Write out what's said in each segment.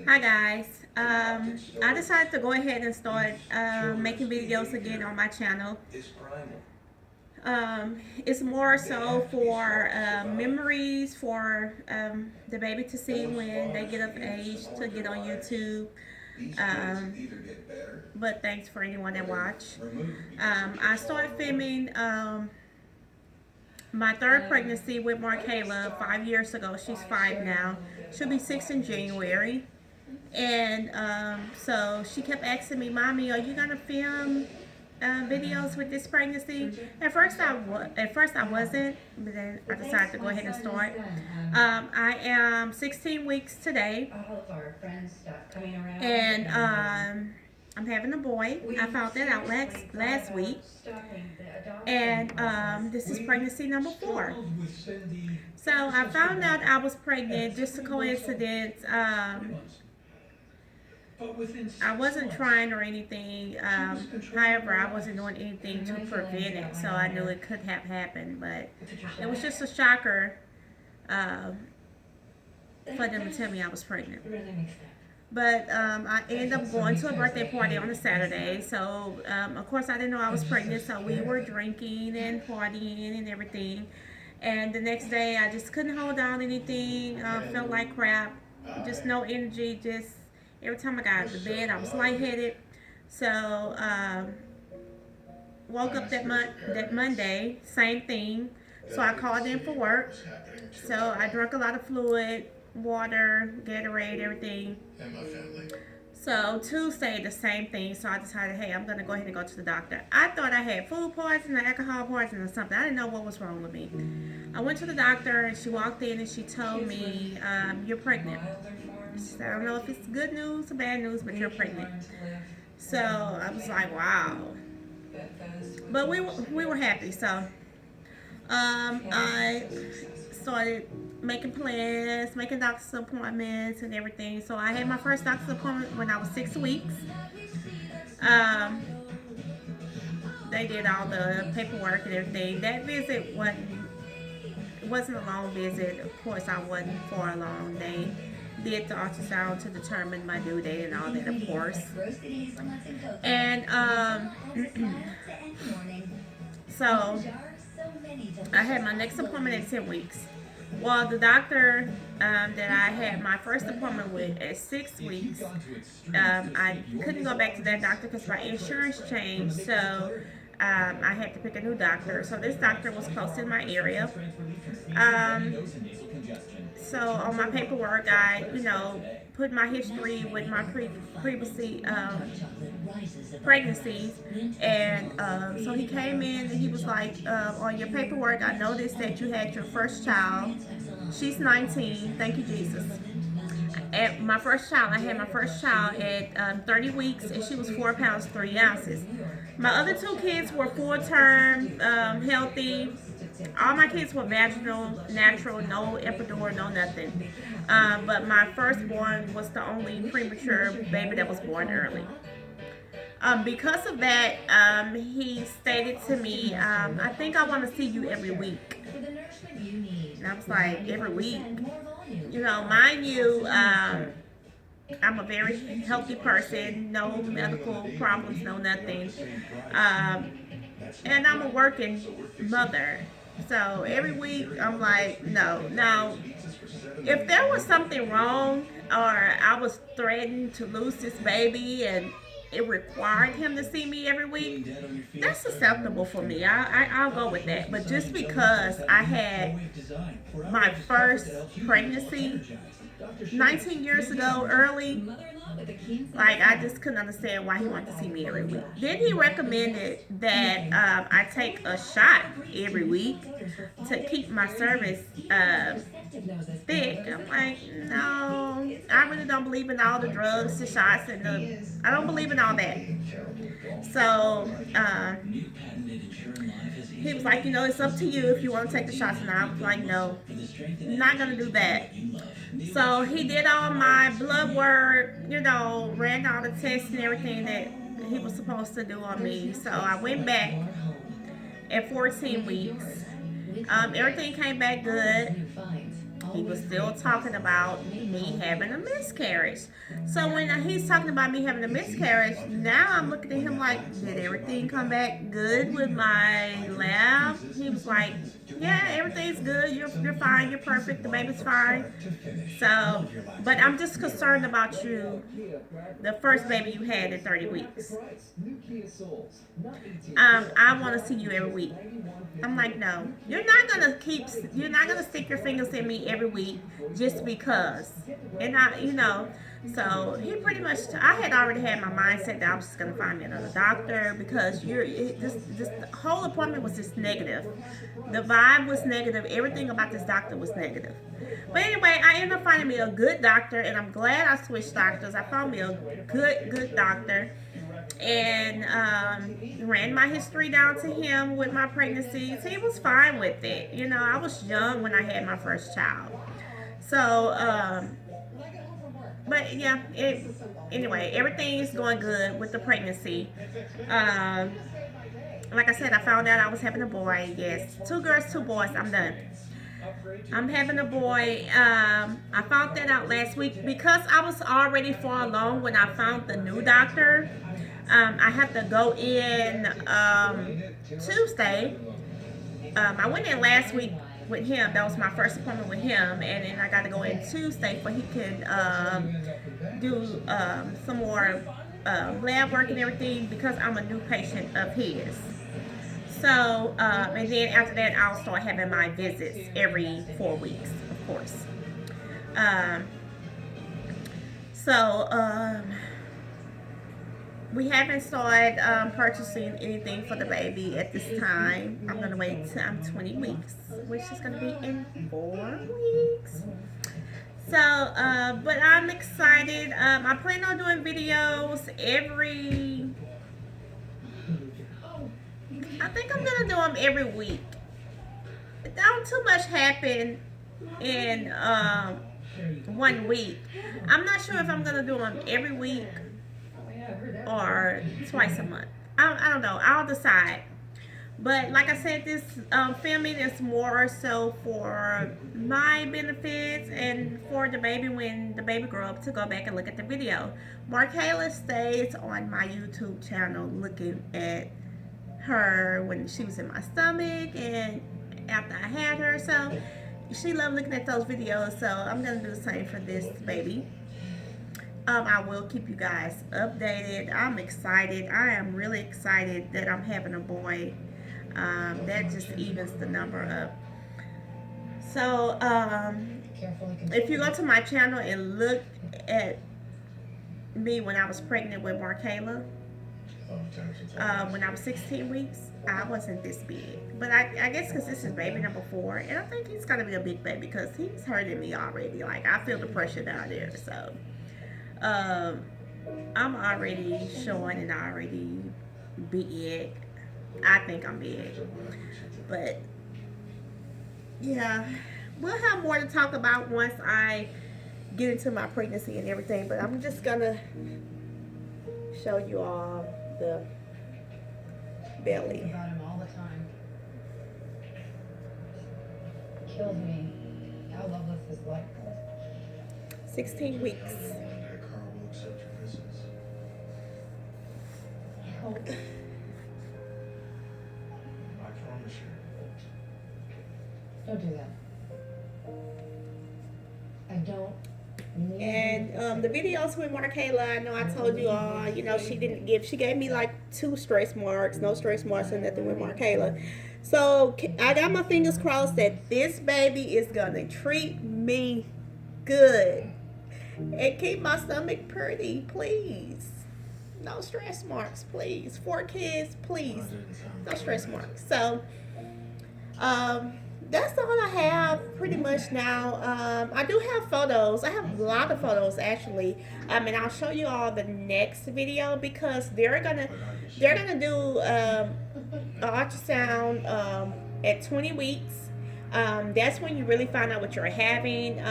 Hi guys. I decided to go ahead and start making videos again on my channel. It's more so for memories for the baby to see when they get of age to get on YouTube. Um, but thanks for anyone that watch. I started filming my third pregnancy with Markayla 5 years ago. She's 5 now. She'll be 6 in January. And so she kept asking me, "Mommy, are you gonna film videos with this pregnancy?" At first I wasn't, but then I decided to go ahead and start. I am 16 weeks today, and I'm having a boy. I found that out last week, and this is pregnancy number 4. So I found out I was pregnant, just a coincidence. I wasn't trying or anything. However, I wasn't doing anything to prevent it, so I knew it could have happened. But it was just a shocker um, for them to tell me I was pregnant. But I ended up going to a birthday party on a Saturday. So, of course, I didn't know I was pregnant. So we were drinking and partying and everything. And the next day, I just couldn't hold down anything. Felt like crap. Just no energy. Just every time I got out of bed, I was lightheaded. So, woke up that Monday, same thing. So I called in for work. So I drank a lot of fluid, water, Gatorade, everything. So Tuesday, the same thing. So I decided, hey, I'm gonna go ahead and go to the doctor. I thought I had food poisoning, or alcohol poisoning, or something. I didn't know what was wrong with me. I went to the doctor, and she walked in and she told me, "You're pregnant." She said, "I don't know if it's good news or bad news, but you're pregnant." So I was like, "Wow." But we were happy. So I started making plans, making doctor's appointments and everything. So I had my first doctor's appointment when I was 6 weeks. Um, they did all the paperwork and everything. That visit wasn't a long visit. Of course, I wasn't far along. They did the ultrasound to determine my due date and all that, of course. And so I had my next appointment at 10 weeks. Well, the doctor that I had my first appointment with at 6 weeks, I couldn't go back to that doctor because my insurance changed. So I had to pick a new doctor. So this doctor was close in my area. Um, so on my paperwork, I, put my history with my previously pregnancies, and so he came in and he was like, "On your paperwork, I noticed that you had your first child. She's 19. Thank you, Jesus." At my first child, I had my first child at 30 weeks, and she was 4 pounds 3 ounces. My other two kids were full term, healthy. All my kids were vaginal, natural, no epidural, no nothing. But my firstborn was the only premature baby that was born early. Because of that, he stated to me, "I think I want to see you every week." And I was like, "Every week?" Mind you, I'm a very healthy person, no medical problems, no nothing. Um, and I'm a working mother. So every week, I'm like, no. Now, if there was something wrong or I was threatened to lose this baby and it required him to see me every week, that's acceptable for me. I'll go with that. But just because I had my first pregnancy 19 years ago early, like, I just couldn't understand why he wanted to see me every week. Then he recommended that I take a shot every week to keep my cervix thick. I'm like, no, I really don't believe in all the drugs, the shots, and I don't believe in all that. So he was like, it's up to you if you want to take the shots. And I was like, no, I'm not gonna do that. So he did all my blood work, ran all the tests and everything that he was supposed to do on me. So I went back at 14 weeks. Everything came back good. he was still talking about me having a miscarriage. So when he's talking about me having a miscarriage, now I'm looking at him like, did everything come back good with my lab? He was like, yeah, everything's good. You're fine. You're perfect. The baby's fine. So, but I'm just concerned about you, the first baby you had in 30 weeks. I want to see you every week. I'm like, no, you're not gonna stick your fingers in me every week just because. And so he pretty much, I had already had my mindset that I was just gonna find me another doctor because this whole appointment was just negative. The vibe was negative. Everything about this doctor was negative. But anyway, I ended up finding me a good doctor, and I'm glad I switched doctors. I found me a good doctor, and ran my history down to him with my pregnancies. He was fine with it. I was young when I had my first child. So, but yeah, anyway, everything is going good with the pregnancy. Like I said, I found out I was having a boy. Yes, 2 girls, 2 boys. I'm done. I'm having a boy. I found that out last week because I was already far along when I found the new doctor. I have to go in Tuesday. I went in last week with him. That was my first appointment with him, and then I got to go in Tuesday for he can do some more lab work and everything because I'm a new patient of his. So, and then after that, I'll start having my visits every 4 weeks, of course. We haven't started purchasing anything for the baby at this time. I'm going to wait till I'm 20 weeks, which is going to be in 4 weeks. So, but I'm excited. I plan on doing videos I think I'm going to do them every week. Don't too much happen in 1 week. I'm not sure if I'm going to do them every week or twice a month. I don't know. I'll decide. But like I said, this filming is more so for my benefits and for the baby when the baby grow up to go back and look at the video. Markayla stays on my YouTube channel looking at her when she was in my stomach and after I had her. So she loved looking at those videos. So I'm going to do the same for this baby. I will keep you guys updated. I'm excited. I am really excited that I'm having a boy. That just evens the number up. So, if you go to my channel and look at me when I was pregnant with Markayla, when I was 16 weeks, I wasn't this big. But I guess because this is baby number 4, and I think he's going to be a big baby because he's hurting me already. Like, I feel the pressure down there, so... I'm already showing and already big. I think I'm big. But yeah, we'll have more to talk about once I get into my pregnancy and everything. But I'm just gonna show you all the belly. About him all the time. Kills me how loveless his life was. 16 weeks. I hope. I promise you. Don't do that. I don't. And the videos with Markayla, I know I told you all, she gave me like 2 stress marks, no stress marks or nothing with Markayla. So I got my fingers crossed that this baby is gonna treat me good and keep my stomach pretty, please. No stress marks, please. 4 kids, please. No stress marks. So, that's all I have pretty much now. I do have photos. I have a lot of photos actually. And I'll show you all the next video because they're gonna do an ultrasound at 20 weeks. That's when you really find out what you're having.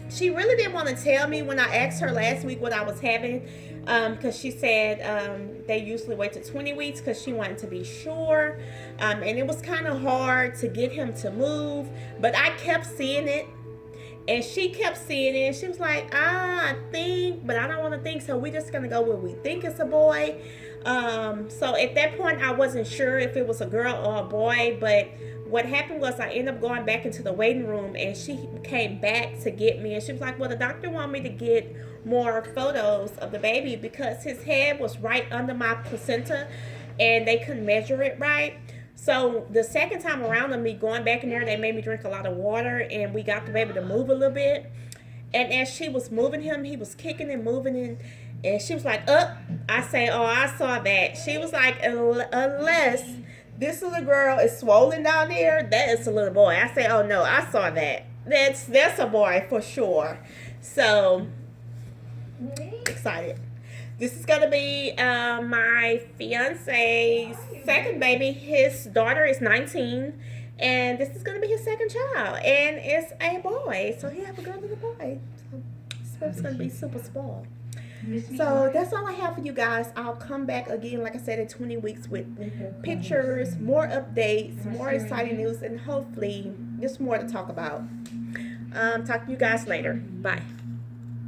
She really didn't want to tell me when I asked her last week what I was having, because she said they usually wait to 20 weeks because she wanted to be sure, and it was kind of hard to get him to move, but I kept seeing it And she kept seeing it. She was like, I think, but I don't want to think. So we're just going to go where we think it's a boy. So at that point, I wasn't sure if it was a girl or a boy. But what happened was I ended up going back into the waiting room. And she came back to get me. And she was like, well, the doctor wanted me to get more photos of the baby because his head was right under my placenta. And they couldn't measure it right. So the second time around of me going back in there, they made me drink a lot of water, and we got the baby to move a little bit. And as she was moving him, he was kicking and moving, and she was like, "Up!" I say, "Oh, I saw that." She was like, "Unless this little girl is swollen down there, that is a little boy." I say, "Oh no, I saw that. That's a boy for sure." So excited. This is gonna be my fiance's second baby. His daughter is 19, and this is gonna be his second child, and it's a boy. So he have a girl and a boy. So it's gonna be super spoiled. So that's all I have for you guys. I'll come back again, like I said, in 20 weeks with pictures, more updates, more exciting news, and hopefully just more to talk about. Talk to you guys later. Bye.